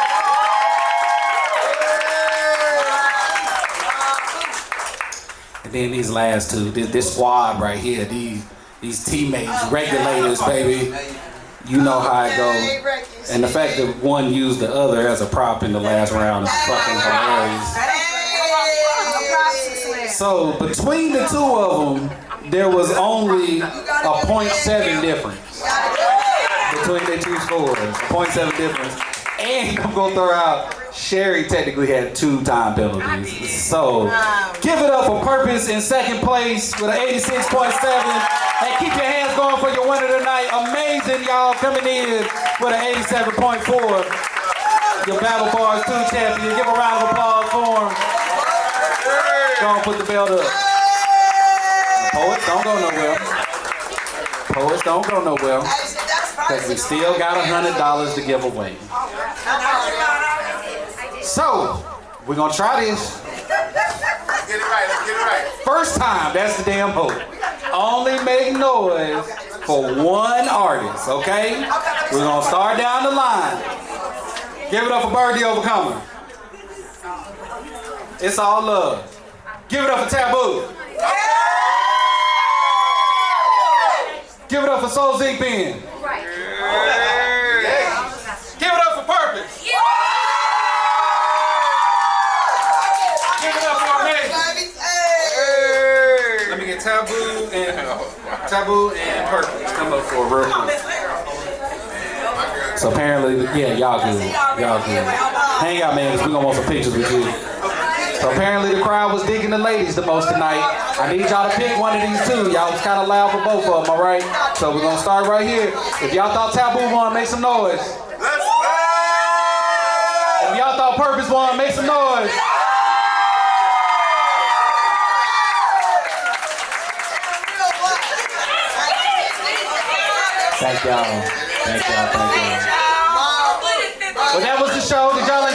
And then these last two, this squad right here, these teammates, regulators, baby. You know how it goes. And the fact that one used the other as a prop in the last round is fucking hilarious. So between the two of them, there was only a 0.7 difference between their two scores. 0.7 difference. And I'm gonna throw out, Sherry technically had 2 time penalties. So give it up for Purpose in second place with an 86.7. And keep your hands going for your winner tonight. Amazing, y'all, coming in with an 87.4. Your Battle Bars 2 champion. Give a round of applause for him. Go on, put the belt up. Poets don't go nowhere. Poets don't go nowhere. Because we still got $100 to give away. So, we're going to try this. Let's get it right, let's get it right. First time, that's the damn hope. Only make noise for one artist, okay? We're going to start down the line. Give it up for Bird the Overcomer. It's all love. Give it up for Taboo. Give it up for Soul Zinc Pen. Give it up for Purpose. Give it up for Amazing. Let me get Taboo and Purpose. Come up for a real quick. So apparently, yeah, y'all good. Y'all good. Hang out, man, because we're going to want some pictures with you. So apparently the crowd was digging the ladies the most tonight. I need y'all to pick one of these two. Y'all was kind of loud for both of them, all right? So we're going to start right here. If y'all thought Taboo won, make some noise. If y'all thought Purpose won, make some noise. Thank y'all. Thank y'all. Thank y'all. Well, that was the show. Did y'all